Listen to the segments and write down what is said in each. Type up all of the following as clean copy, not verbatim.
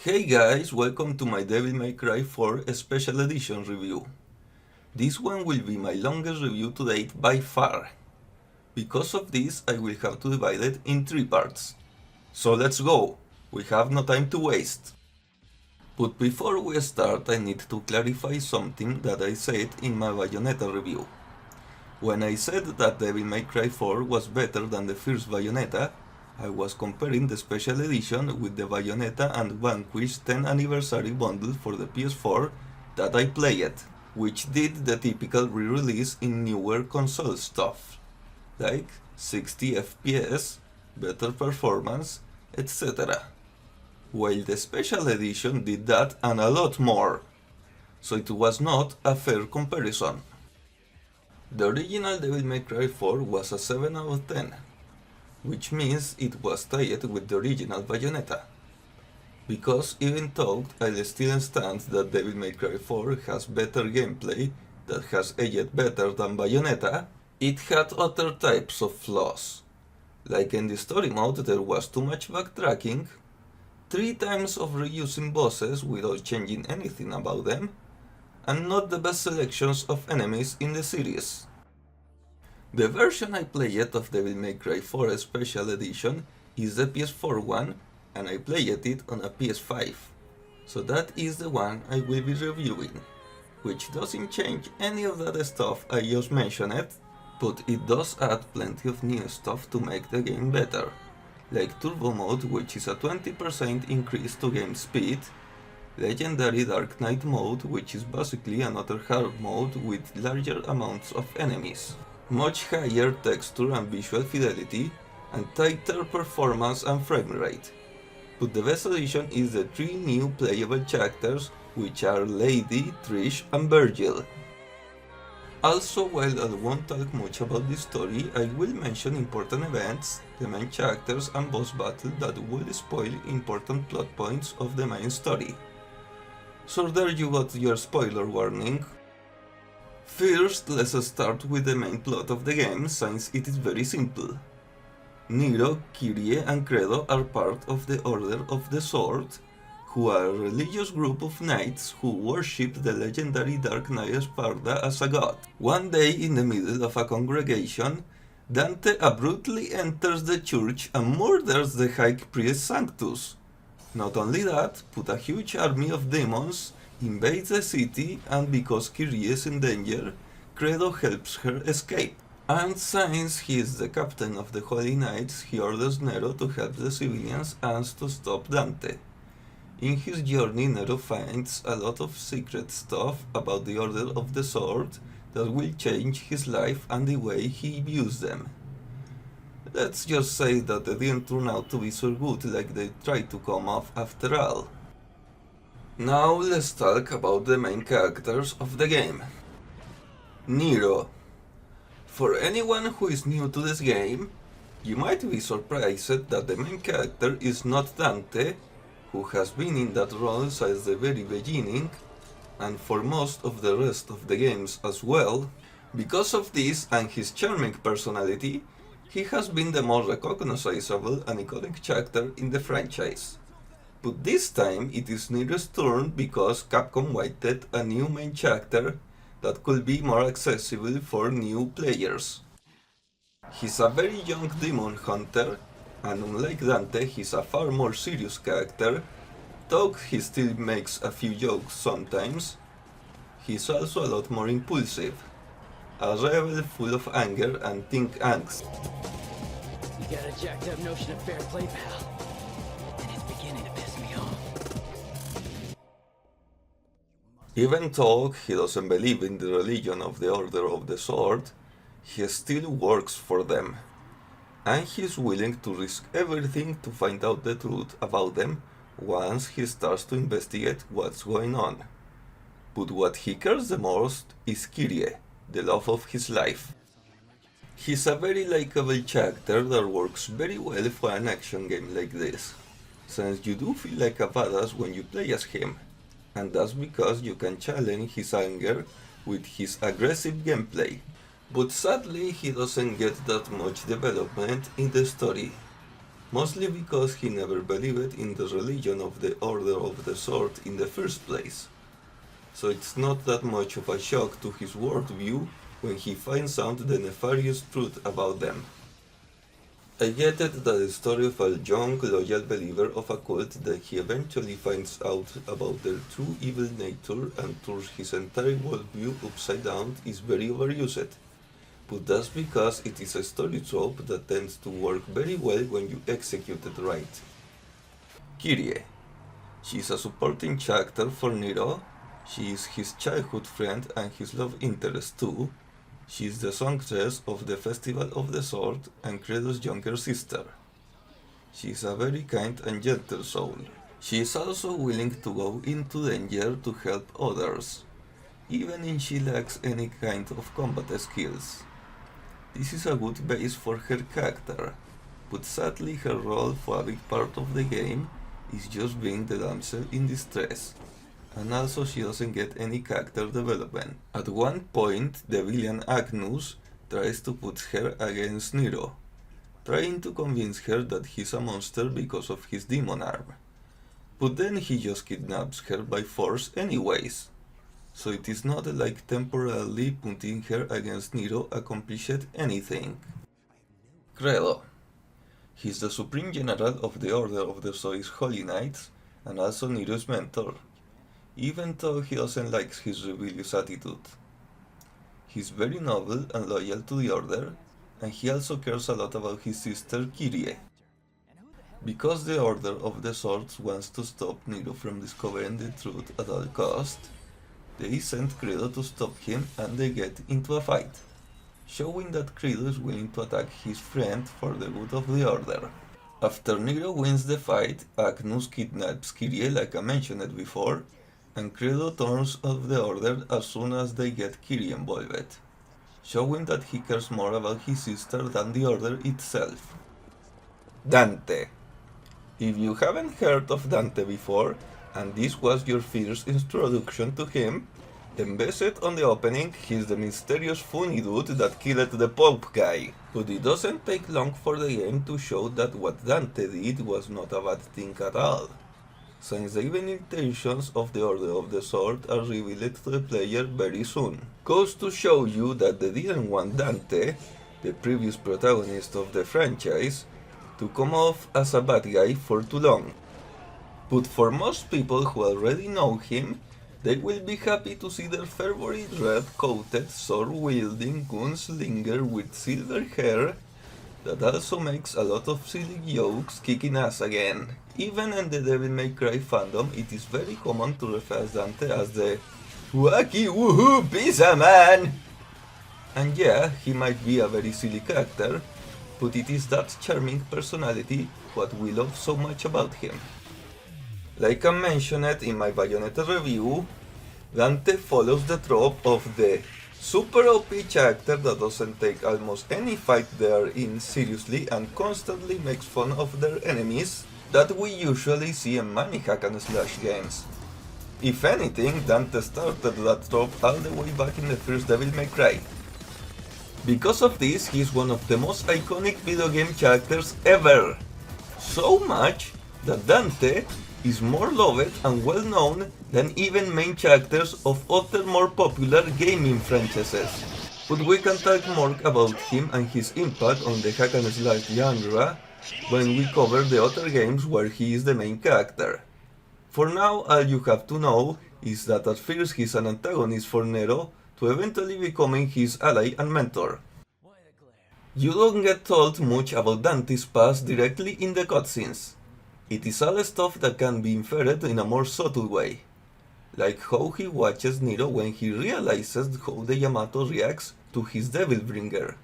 Hey guys, welcome to my Devil May Cry 4 Special Edition review. This one will be my longest review to date by far. Because of this, I will have to divide it in 3 parts. So let's go! We have no time to waste. But before we start, I need to clarify something that I said in my Bayonetta review. When I said that Devil May Cry 4 was better than the first Bayonetta, I was comparing the special edition with the Bayonetta and Vanquish 10th anniversary bundle for the PS4 that I played, which did the typical re-release in newer console stuff, like 60 FPS, better performance, etc. While the special edition did that and a lot more, so it was not a fair comparison. The original Devil May Cry 4 was a 7 out of 10, which means it was tied with the original Bayonetta. Because even though I still stand that Devil May Cry 4 has better gameplay that has aged better than Bayonetta, it had other types of flaws. Like in the story mode there was too much backtracking, 3 times of reusing bosses without changing anything about them, and not the best selections of enemies in the series. The version I played of Devil May Cry 4 Special Edition is the PS4 one, and I played it on a PS5, so that is the one I will be reviewing, which doesn't change any of that stuff I just mentioned, but it does add plenty of new stuff to make the game better, like Turbo Mode, which is a 20% increase to game speed, Legendary Dark Knight Mode, which is basically another hard mode with larger amounts of enemies, much higher texture and visual fidelity, and tighter performance and frame rate. But the best addition is the 3 new playable characters, which are Lady, Trish and Virgil. Also, while I won't talk much about the story, I will mention important events, the main characters and boss battle that will spoil important plot points of the main story. So there you got your spoiler warning. First, let's start with the main plot of the game, since it is very simple. Nero, Kyrie and Credo are part of the Order of the Sword, who are a religious group of knights who worship the legendary Dark Knight Sparda as a god. One day, in the middle of a congregation, Dante abruptly enters the church and murders the High Priest Sanctus. Not only that, but a huge army of demons invades the city, and because Kyrie is in danger, Credo helps her escape. And since he is the captain of the Holy Knights, he orders Nero to help the civilians and to stop Dante. In his journey, Nero finds a lot of secret stuff about the Order of the Sword that will change his life and the way he views them. Let's just say that it didn't turn out to be so good like they tried to come off after all. Now let's talk about the main characters of the game. Nero. For anyone who is new to this game, you might be surprised that the main character is not Dante, who has been in that role since the very beginning, and for most of the rest of the games as well. Because of this and his charming personality, he has been the most recognizable and iconic character in the franchise. But this time it is Nero's turn because Capcom wanted a new main character that could be more accessible for new players. He's a very young demon hunter, and unlike Dante, he's a far more serious character, though he still makes a few jokes sometimes. He's also a lot more impulsive, a rebel full of anger and teen angst. You got a jacked up notion of fair play, pal. And it's beginning to piss me off. Even though he doesn't believe in the religion of the Order of the Sword, he still works for them, and he's willing to risk everything to find out the truth about them once he starts to investigate what's going on. But what he cares the most is Kyrie, the love of his life. He's a very likable character that works very well for an action game like this, since you do feel like a badass when you play as him, and that's because you can challenge his anger with his aggressive gameplay. But sadly he doesn't get that much development in the story. mostly because he never believed in the religion of the Order of the Sword in the first place. So it's not that much of a shock to his worldview when he finds out the nefarious truth about them. I get it that the story of a young, loyal believer of a cult that he eventually finds out about their true evil nature and turns his entire worldview upside down is very overused. But that's because it is a story trope that tends to work very well when you execute it right. Kyrie. She's a supporting character for Nero. She is his childhood friend and his love interest too. She is the songstress of the Festival of the Sword and Credo's younger sister. She is a very kind and gentle soul. She is also willing to go into danger to help others, even if she lacks any kind of combat skills. This is a good base for her character, but sadly her role for a big part of the game is just being the damsel in distress, and also she doesn't get any character development. At one point, the villain Agnus tries to put her against Nero, trying to convince her that he's a monster because of his demon arm. But then he just kidnaps her by force anyways. So it is not like temporarily putting her against Nero accomplished anything. Credo. He's the Supreme General of the Order of the Zois Holy Knights and also Nero's mentor, even though he doesn't like his rebellious attitude. He's very noble and loyal to the Order, and he also cares a lot about his sister Kyrie. Because the Order of the Swords wants to stop Nero from discovering the truth at all costs, they send Credo to stop him and they get into a fight, showing that Credo is willing to attack his friend for the good of the Order. After Nero wins the fight, Agnus kidnaps Kyrie like I mentioned before, and Credo turns off the Order as soon as they get Kyrie involved, showing that he cares more about his sister than the Order itself. Dante. If you haven't heard of Dante before, and this was your first introduction to him, then based on the opening, he's the mysterious funny dude that killed the Pope guy. But it doesn't take long for the game to show that what Dante did was not a bad thing at all, since the evil intentions of the Order of the Sword are revealed to the player very soon. Goes to show you that they didn't want Dante, the previous protagonist of the franchise, to come off as a bad guy for too long. But for most people who already know him, they will be happy to see their favorite red-coated, sword-wielding gunslinger with silver hair that also makes a lot of silly jokes kicking ass again. Even in the Devil May Cry fandom, it is very common to refer Dante as the wacky woohoo pizza man! And yeah, he might be a very silly character, but it is that charming personality what we love so much about him. Like I mentioned in my Bayonetta review, Dante follows the trope of the super OP character that doesn't take almost any fight they are in seriously and constantly makes fun of their enemies that we usually see in many hack and slash games. If anything, Dante started that trope all the way back in the first Devil May Cry. Because of this, he's one of the most iconic video game characters ever. So much that Dante is more loved and well known than even main characters of other more popular gaming franchises. But we can talk more about him and his impact on the hack and slash genre when we cover the other games where he is the main character. For now, all you have to know is that at first he's an antagonist for Nero, to eventually becoming his ally and mentor. You don't get told much about Dante's past directly in the cutscenes. It is all stuff that can be inferred in a more subtle way, like how he watches Nero when he realizes how the Yamato reacts to his Devil Bringer.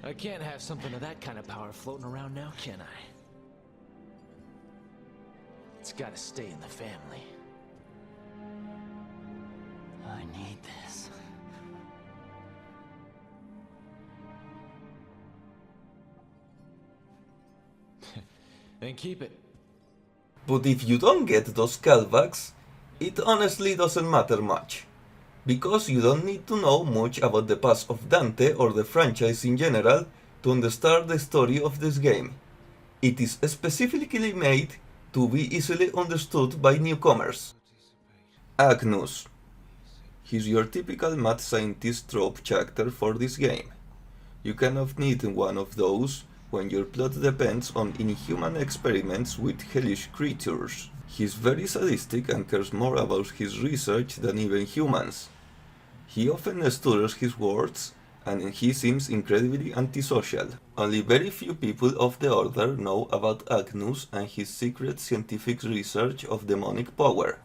I can't have something of that kind of power floating around now, can I? It's gotta stay in the family. I need this. Then keep it. But if you don't get those callbacks, it honestly doesn't matter much, because you don't need to know much about the past of Dante or the franchise in general to understand the story of this game. It is specifically made to be easily understood by newcomers. Agnus. He's your typical mad scientist trope character for this game. You cannot need one of those when your plot depends on inhuman experiments with hellish creatures. He's very sadistic and cares more about his research than even humans. He often stutters his words, and he seems incredibly antisocial. Only very few people of the Order know about Agnus and his secret scientific research of demonic power,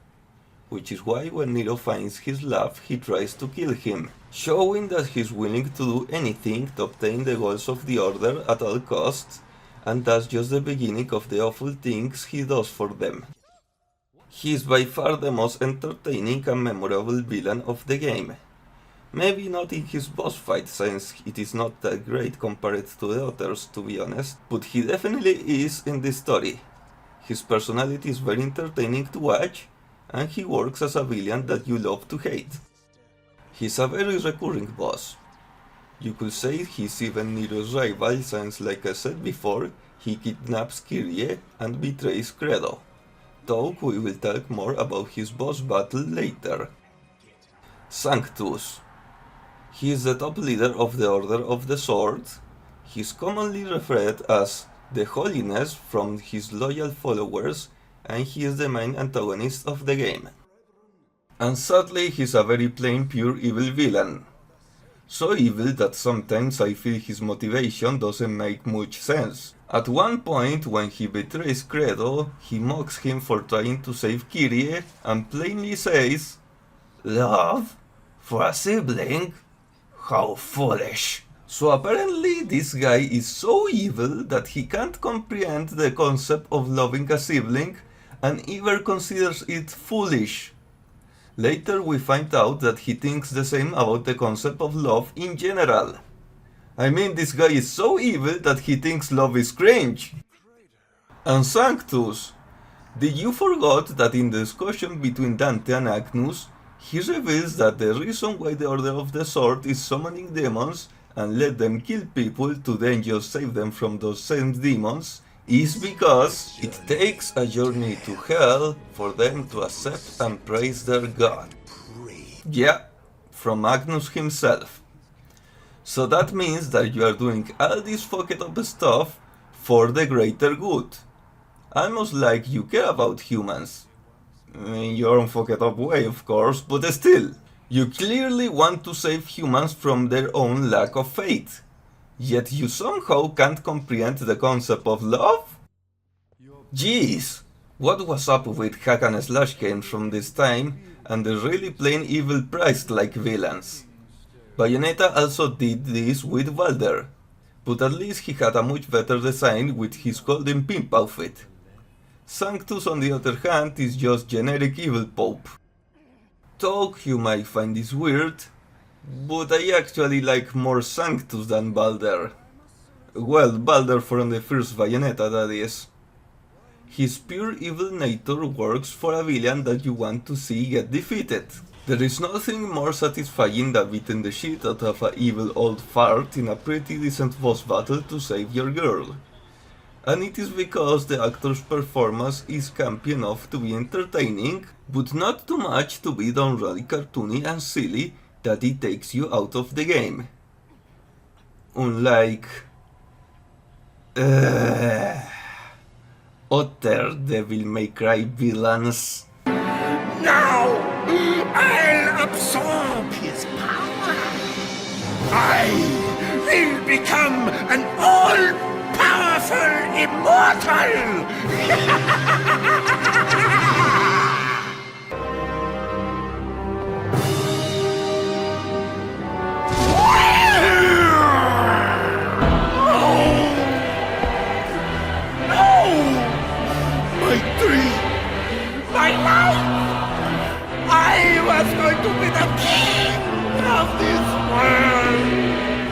which is why when Nero finds his lab he tries to kill him, showing that he's willing to do anything to obtain the goals of the Order at all costs, and that's just the beginning of the awful things he does for them. He is by far the most entertaining and memorable villain of the game. Maybe not in his boss fight, since it is not that great compared to the others, to be honest, but he definitely is in the story. His personality is very entertaining to watch, and he works as a villain that you love to hate. He's a very recurring boss. You could say he's even Nero's rival, since like I said before, he kidnaps Kyrie and betrays Credo, though we will talk more about his boss battle later. Sanctus. He is the top leader of the Order of the Sword. He is commonly referred as the Holiness from his loyal followers, and he is the main antagonist of the game. And sadly, he's a very plain pure evil villain. So evil that sometimes I feel his motivation doesn't make much sense. At one point, when he betrays Credo, he mocks him for trying to save Kyrie and plainly says, "Love? For a sibling? How foolish." So apparently this guy is so evil that he can't comprehend the concept of loving a sibling and even considers it foolish. Later we find out that he thinks the same about the concept of love in general. I mean, this guy is so evil that he thinks love is cringe. And Sanctus. Did you forget that in the discussion between Dante and Agnus, he reveals that the reason why the Order of the Sword is summoning demons and let them kill people to then just save them from those same demons is because it takes a journey to hell for them to accept and praise their god. Yeah, from Agnus himself. So that means that you are doing all this fucked up stuff for the greater good. Almost like you care about humans. In your own fucked up way, of course, but still. You clearly want to save humans from their own lack of faith. Yet you somehow can't comprehend the concept of love? Jeez, what was up with hack and slash games from this time and the really plain evil Christ-like villains? Bayonetta also did this with Balder, but at least he had a much better design with his golden pimp outfit. Sanctus, on the other hand, is just generic evil pope. Though you might find this weird, but I actually like more Sanctus than Balder. Well, Balder from the first Bayonetta, that is. His pure evil nature works for a villain that you want to see get defeated. There is nothing more satisfying than beating the shit out of an evil old fart in a pretty decent boss battle to save your girl. And it is because the actor's performance is campy enough to be entertaining, but not too much to be downright cartoony and silly that it takes you out of the game. Unlike other Devil May Cry villains. Now, I'll absorb his power. I will become an all-powerful immortal! My life! I was going to be the king of this world!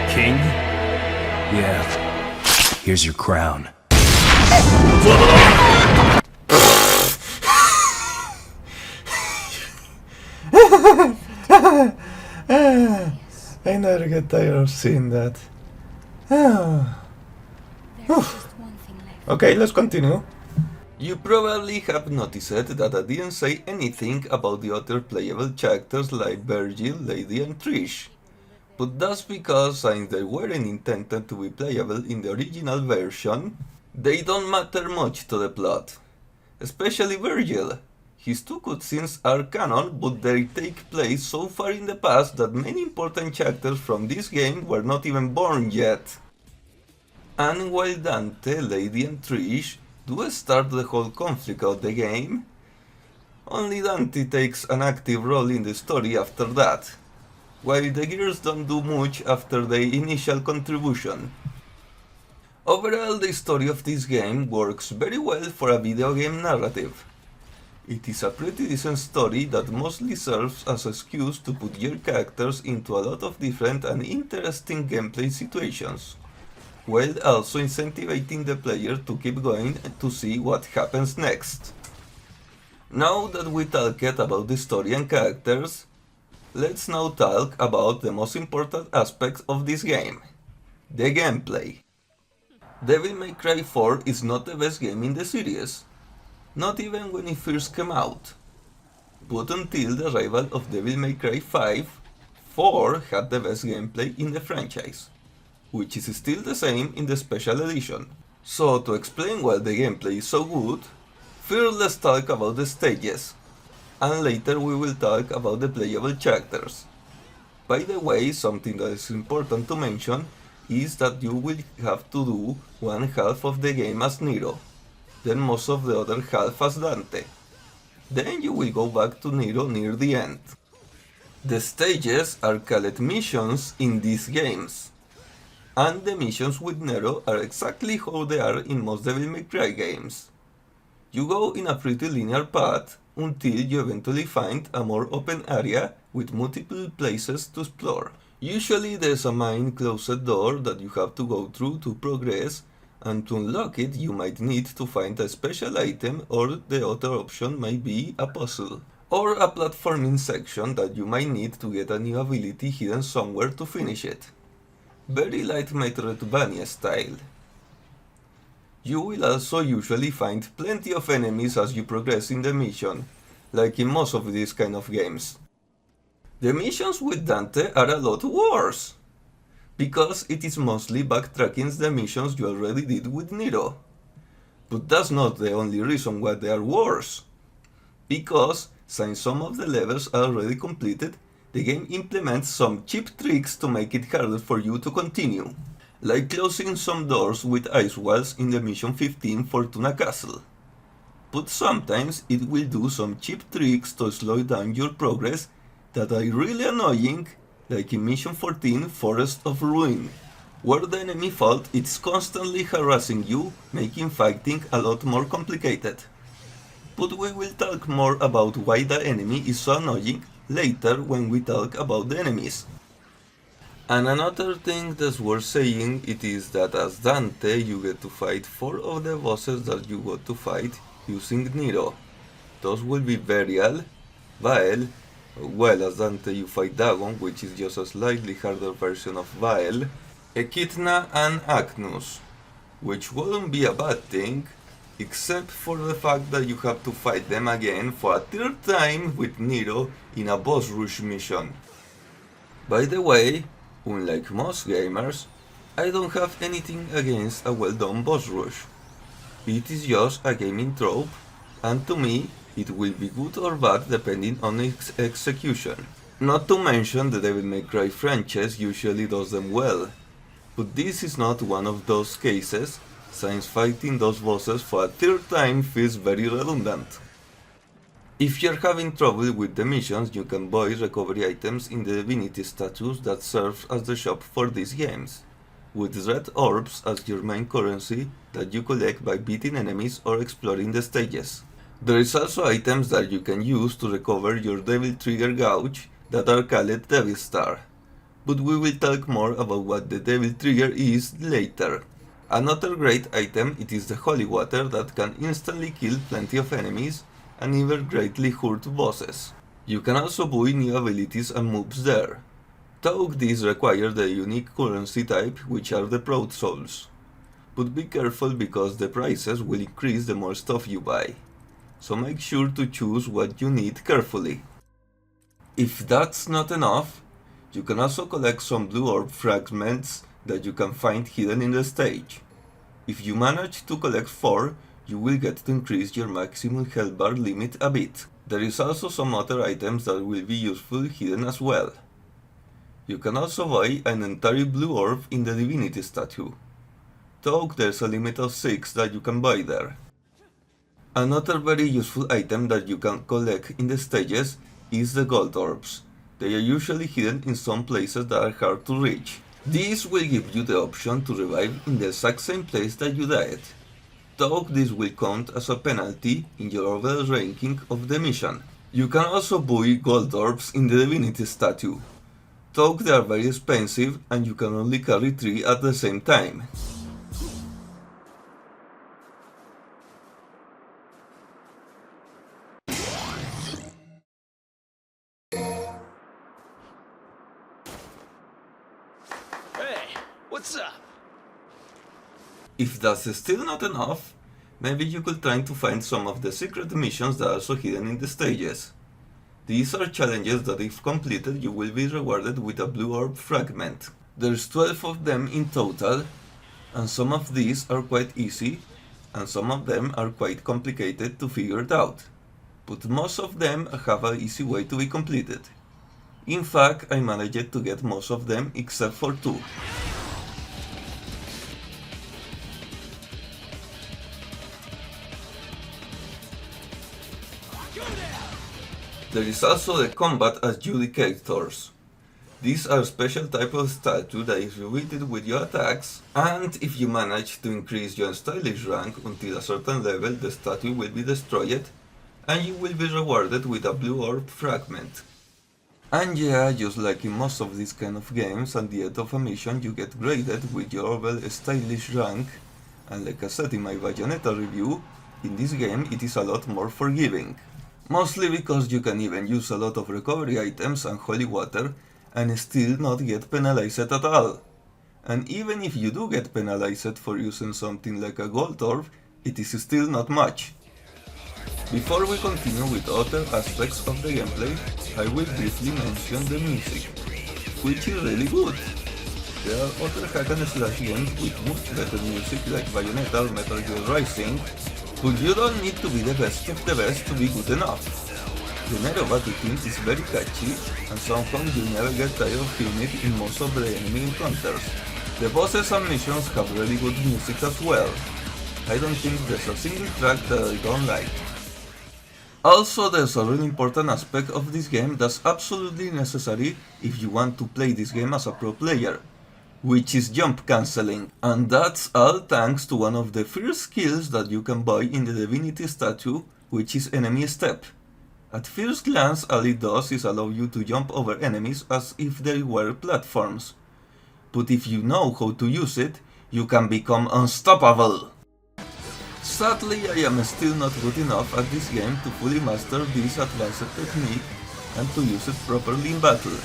King? Yeah. Here's your crown. I never get tired of seeing that. There Okay, let's continue. You probably have noticed that I didn't say anything about the other playable characters like Virgil, Lady and Trish. But that's because since they weren't intended to be playable in the original version, they don't matter much to the plot. Especially Virgil. His two cutscenes are canon, but they take place so far in the past that many important characters from this game were not even born yet. And while Dante, Lady and Trish do start the whole conflict of the game, only Dante takes an active role in the story after that, while the gears don't do much after their initial contribution. Overall, the story of this game works very well for a video game narrative. It is a pretty decent story that mostly serves as an excuse to put your characters into a lot of different and interesting gameplay situations, while also incentivizing the player to keep going to see what happens next. Now that we talked about the story and characters, let's now talk about the most important aspect of this game, the gameplay. Devil May Cry 4 is not the best game in the series, not even when it first came out. But until the arrival of Devil May Cry 5, 4 had the best gameplay in the franchise, which is still the same in the special edition. So to explain why the gameplay is so good, first let's talk about the stages, and later we will talk about the playable characters. By the way, something that is important to mention is that you will have to do one half of the game as Nero, then most of the other half as Dante. Then you will go back to Nero near the end. The stages are called missions in these games, and the missions with Nero are exactly how they are in most Devil May Cry games. You go in a pretty linear path until you eventually find a more open area with multiple places to explore. Usually there's a main closed door that you have to go through to progress, and to unlock it you might need to find a special item, or the other option might be a puzzle, or a platforming section that you might need to get a new ability hidden somewhere to finish it. Very light Metroidvania style. You will also usually find plenty of enemies as you progress in the mission, like in most of these kind of games. The missions with Dante are a lot worse, because it is mostly backtracking the missions you already did with Nero. But that's not the only reason why they are worse, because since some of the levels are already completed, the game implements some cheap tricks to make it harder for you to continue, like closing some doors with ice walls in the mission 15 Fortuna Castle. But sometimes it will do some cheap tricks to slow down your progress that are really annoying, like in mission 14 Forest of Ruin, where the enemy fault is constantly harassing you, making fighting a lot more complicated. But we will talk more about why the enemy is so annoying later when we talk about the enemies. And another thing that's worth saying it is that as Dante you get to fight 4 of the bosses that you got to fight using Nero. Those will be Burial, Vael, well as Dante you fight Dagon, which is just a slightly harder version of Vael, Echidna and Agnus, which wouldn't be a bad thing, except for the fact that you have to fight them again for a third time with Nero in a boss rush mission. By the way, unlike most gamers, I don't have anything against a well done boss rush. It is just a gaming trope, and to me, it will be good or bad depending on its execution. Not to mention the Devil May Cry franchise usually does them well, but this is not one of those cases, since fighting those bosses for a third time feels very redundant. If you're having trouble with the missions, you can buy recovery items in the Divinity statues that serves as the shop for these games, with red orbs as your main currency that you collect by beating enemies or exploring the stages. There is also items that you can use to recover your Devil Trigger Gouge that are called Devil Star, but we will talk more about what the Devil Trigger is later. Another great item it is the Holy Water that can instantly kill plenty of enemies and even greatly hurt bosses. You can also buy new abilities and moves there, though these require the unique currency type which are the Proud Souls. But be careful because the prices will increase the more stuff you buy, so make sure to choose what you need carefully. If that's not enough, you can also collect some blue orb fragments that you can find hidden in the stage. If you manage to collect 4, you will get to increase your maximum health bar limit a bit. There is also some other items that will be useful hidden as well. You can also buy an entire blue orb in the divinity statue, though there's a limit of 6 that you can buy there. Another very useful item that you can collect in the stages is the gold orbs. They are usually hidden in some places that are hard to reach. These will give you the option to revive in the exact same place that you died, though this will count as a penalty in your overall ranking of the mission. You can also buy gold orbs in the divinity statue, though they are very expensive and you can only carry 3 at the same time. Hey, what's up? If that's still not enough, maybe you could try to find some of the secret missions that are also hidden in the stages. These are challenges that if completed you will be rewarded with a blue orb fragment. There's 12 of them in total, and some of these are quite easy, and some of them are quite complicated to figure out. But most of them have an easy way to be completed. In fact, I managed to get most of them except for 2. There is also the combat adjudicators. These are a special type of statue that is related with your attacks, and if you manage to increase your stylish rank until a certain level, the statue will be destroyed, and you will be rewarded with a blue orb fragment. And yeah, just like in most of these kind of games, at the end of a mission you get graded with your overall stylish rank, and like I said in my Bayonetta review, in this game it is a lot more forgiving. Mostly because you can even use a lot of recovery items and holy water and still not get penalized at all. And even if you do get penalized for using something like a gold orb, it is still not much. Before we continue with other aspects of the gameplay, I will briefly mention the music, which is really good. There are other hack and slash games with much better music like Bayonetta or Metal Gear Rising, but you don't need to be the best of the best to be good enough. The Nero battle theme is very catchy, and somehow you never get tired of hearing it in most of the enemy encounters. The bosses and missions have really good music as well. I don't think there's a single track that I don't like. Also, there's a really important aspect of this game that's absolutely necessary if you want to play this game as a pro player, which is jump cancelling, and that's all thanks to one of the first skills that you can buy in the divinity statue, which is enemy step. At first glance, all it does is allow you to jump over enemies as if they were platforms, but if you know how to use it, you can become unstoppable. Sadly, I am still not good enough at this game to fully master this advanced technique and to use it properly in battle,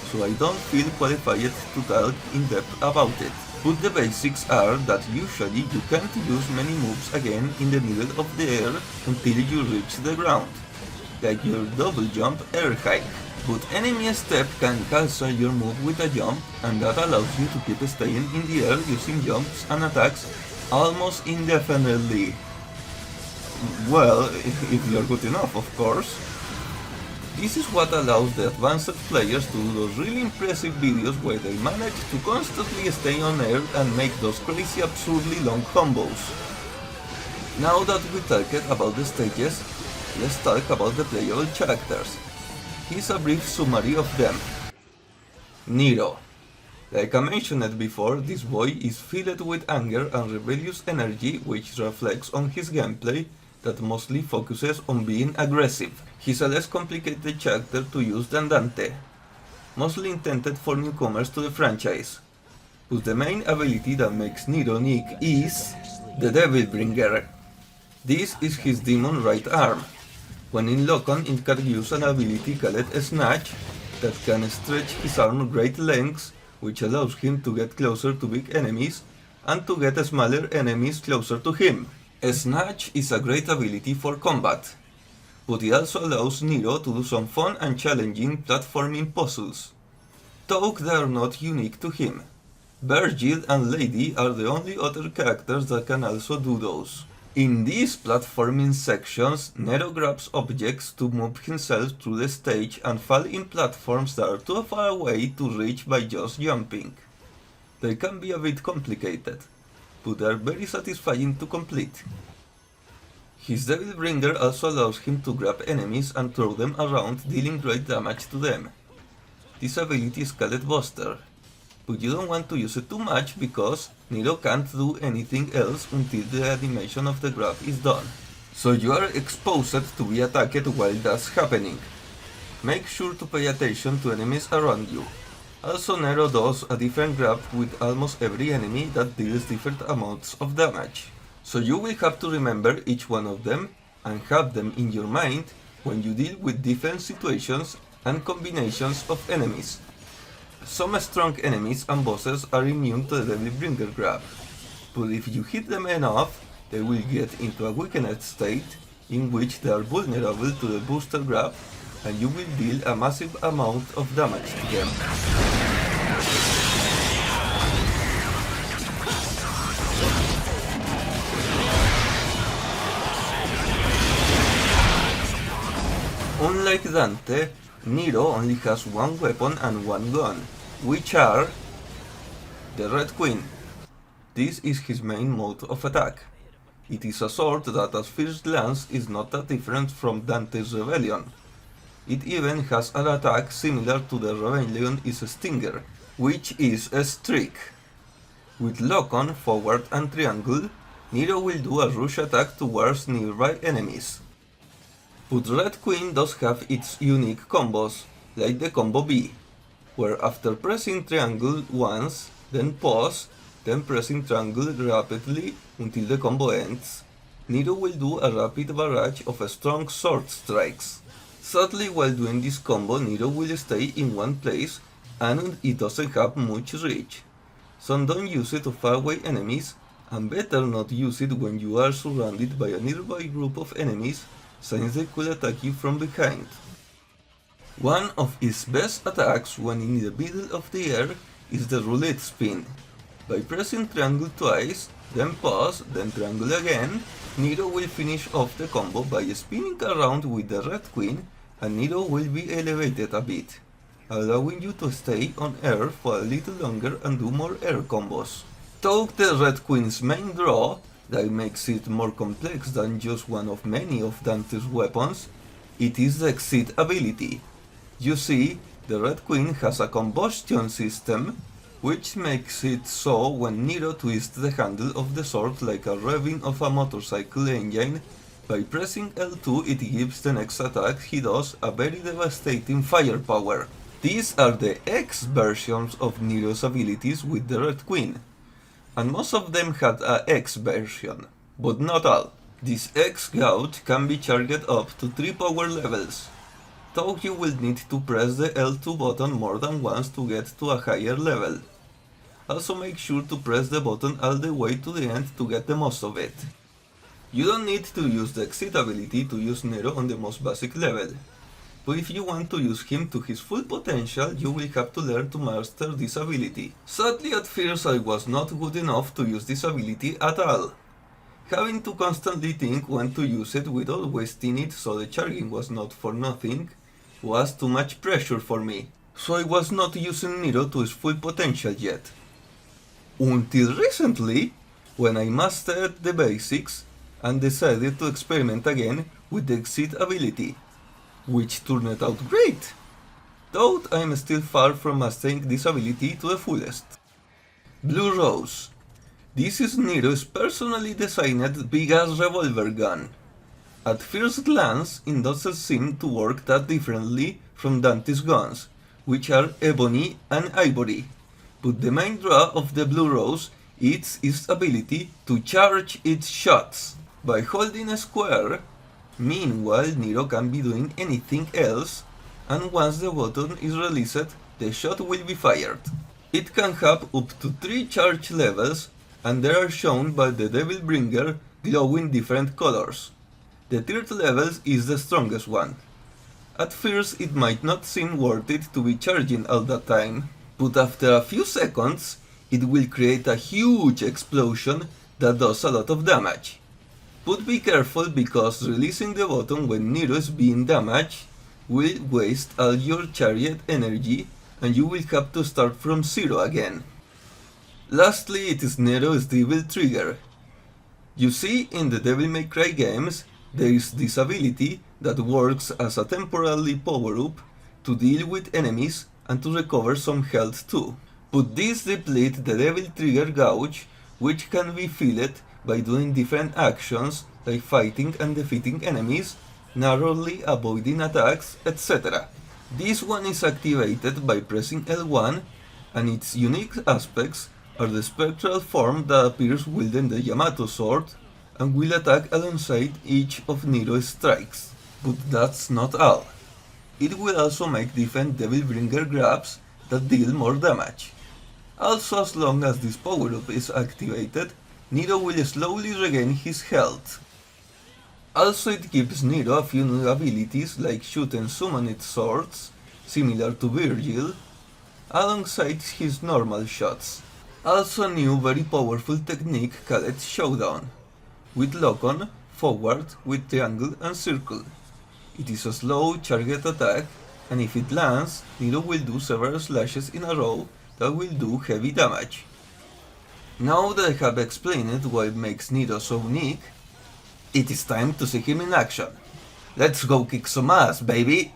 so I don't feel qualified to talk in depth about it. But the basics are that usually you can't use many moves again in the middle of the air until you reach the ground, like your double jump air hike. But enemy step can cancel your move with a jump, and that allows you to keep staying in the air using jumps and attacks almost indefinitely. Well, if you're good enough, of course. This is what allows the advanced players to do those really impressive videos where they manage to constantly stay on air and make those crazy absurdly long combos. Now that we talked about the stages, let's talk about the playable characters. Here's a brief summary of them. Nero. Like I mentioned before, this boy is filled with anger and rebellious energy, which reflects on his gameplay that mostly focuses on being aggressive. He's a less complicated character to use than Dante, mostly intended for newcomers to the franchise. But the main ability that makes Nero unique is the Devil Bringer. This is his demon right arm. When in lock-on, it can use an ability called Snatch that can stretch his arm great lengths, which allows him to get closer to big enemies and to get smaller enemies closer to him. Snatch is a great ability for combat, but it also allows Nero to do some fun and challenging platforming puzzles. Though they are not unique to him. Virgil and Lady are the only other characters that can also do those. In these platforming sections, Nero grabs objects to move himself through the stage and fall in platforms that are too far away to reach by just jumping. They can be a bit complicated, but they are very satisfying to complete. His Devil Bringer also allows him to grab enemies and throw them around, dealing great damage to them. This ability is called Buster, but you don't want to use it too much because Nero can't do anything else until the animation of the grab is done. So you are exposed to be attacked while that's happening. Make sure to pay attention to enemies around you. Also, Nero does a different grab with almost every enemy that deals different amounts of damage. So you will have to remember each one of them and have them in your mind when you deal with different situations and combinations of enemies. Some strong enemies and bosses are immune to the Devil Bringer grab, but if you hit them enough, they will get into a weakened state in which they are vulnerable to the booster grab and you will deal a massive amount of damage to them. Unlike Dante, Nero only has one weapon and one gun, which are the Red Queen. This is his main mode of attack. It is a sword that at first glance is not that different from Dante's Rebellion. It even has an attack similar to the Rebellion's Stinger, which is a streak. With lock-on, forward and triangle, Nero will do a rush attack towards nearby enemies. But Red Queen does have its unique combos, like the combo B, where after pressing triangle once, then pause, then pressing triangle rapidly until the combo ends, Nero will do a rapid barrage of strong sword strikes. Sadly, while doing this combo, Nero will stay in one place and it doesn't have much reach. So don't use it to faraway enemies, and better not use it when you are surrounded by a nearby group of enemies, since they could attack you from behind. One of its best attacks when in the middle of the air is the roulette spin. By pressing triangle twice, then pause, then triangle again, Nero will finish off the combo by spinning around with the Red Queen and Nero will be elevated a bit, allowing you to stay on air for a little longer and do more air combos. Though the Red Queen's main draw, that makes it more complex than just one of many of Dante's weapons, it is the Exit ability. You see, the Red Queen has a combustion system, which makes it so when Nero twists the handle of the sword like a revving of a motorcycle engine, by pressing L2 it gives the next attack he does a very devastating firepower. These are the X versions of Nero's abilities with the Red Queen, and most of them had a X version, but not all. This X gauge can be charged up to 3 power levels, though you will need to press the L2 button more than once to get to a higher level. Also make sure to press the button all the way to the end to get the most of it. You don't need to use the Exit ability to use Nero on the most basic level, but if you want to use him to his full potential, you will have to learn to master this ability. Sadly, at first I was not good enough to use this ability at all. Having to constantly think when to use it without wasting it so the charging was not for nothing was too much pressure for me, so I was not using Nero to his full potential yet. Until recently, when I mastered the basics and decided to experiment again with the Exit ability, which turned out great, though I am still far from mastering this ability to the fullest. Blue Rose. This is Nero's personally designed big-ass revolver gun. At first glance, it doesn't seem to work that differently from Dante's guns, which are ebony and ivory, but the main draw of the Blue Rose is its ability to charge its shots. By holding a square, meanwhile Nero can be doing anything else, and once the button is released, the shot will be fired. It can have up to 3 charge levels, and they are shown by the Devil Bringer glowing different colors. The third level is the strongest one. At first it might not seem worth it to be charging all the time, but after a few seconds it will create a huge explosion that does a lot of damage. But be careful, because releasing the button when Nero is being damaged will waste all your chariot energy and you will have to start from zero again. Lastly, it is Nero's Devil Trigger. You see, in the Devil May Cry games, there is this ability that works as a temporary power-up to deal with enemies and to recover some health too. But this depletes the Devil Trigger gauge, which can be filled by doing different actions like fighting and defeating enemies, narrowly avoiding attacks, etc. This one is activated by pressing L1, and its unique aspects are the spectral form that appears wielding the Yamato sword and will attack alongside each of Nero's strikes. But that's not all. It will also make different Devil Bringer grabs that deal more damage. Also, as long as this power-up is activated, Nero will slowly regain his health. Also, it gives Nero a few new abilities like shoot and summoned swords, similar to Virgil, alongside his normal shots. Also a new very powerful technique called Showdown, with lock-on, forward, with triangle and circle. It is a slow target attack, and if it lands, Nero will do several slashes in a row that will do heavy damage. Now that I have explained what makes Nero so unique, it is time to see him in action. Let's go kick some ass, baby!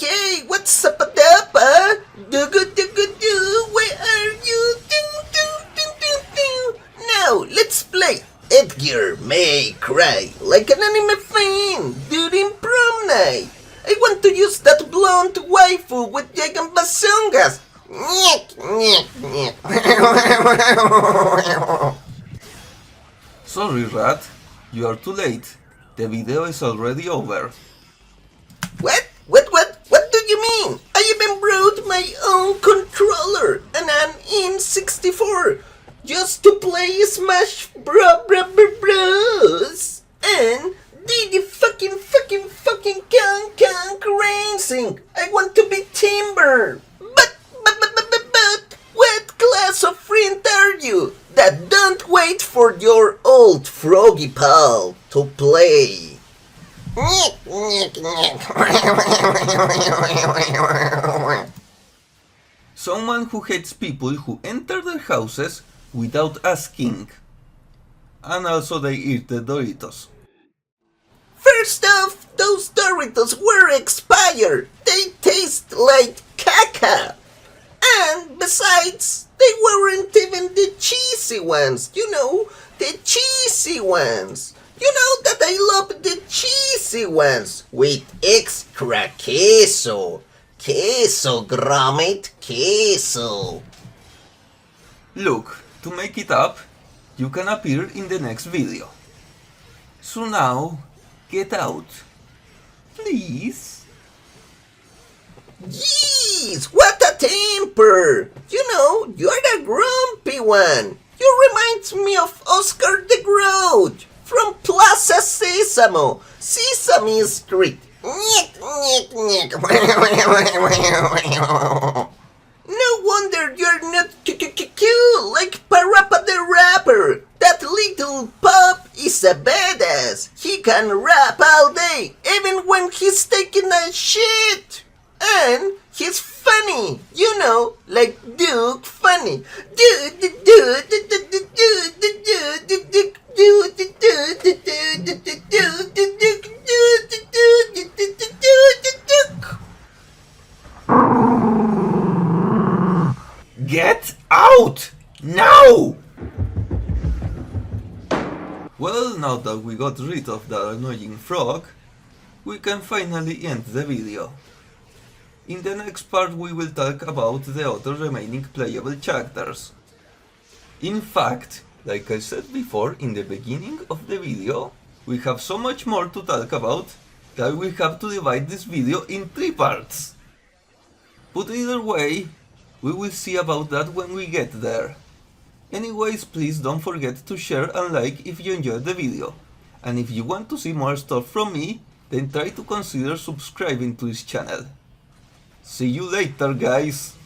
Hey, what's up, Adapa? Do, where are you? Do. Now, let's play Edgar May Cry like an anime fan during prom night. I want to use that blonde waifu with giant bazongas. Sorry, Rat, you are too late. The video is already over. What do you mean? I even brought my own controller and an N64 just to play Smash Bros. And did the fucking conk racing. I want to be Timber. But what class of friend are you that don't wait for your old froggy pal to play? Someone who hates people who enter their houses without asking. And also they eat the Doritos. First off, those Doritos were expired. They taste like caca. And besides, they weren't even the cheesy ones. You know, the cheesy ones. You know that I love the cheesy ones with extra queso. Queso, Gromit, queso. Look, to make it up, you can appear in the next video. So now, get out. Please? Jeez, what a temper! You know, you're a grumpy one. You remind me of Oscar the Grouch from Plaza Sésamo, Sesame Street. No wonder you're not cool like Parappa the Rapper. That little pup is a badass. He can rap all day, even when he's taking a shit. And he's funny, you know, like Duke funny. Get out! Now! Well, now that we got rid of that annoying frog, we can finally end the video. In the next part we will talk about the other remaining playable chapters. In fact, like I said before in the beginning of the video, we have so much more to talk about that we have to divide this video in 3 parts. But either way, we will see about that when we get there. Anyways, please don't forget to share and like if you enjoyed the video. And if you want to see more stuff from me, then try to consider subscribing to this channel. See you later, guys!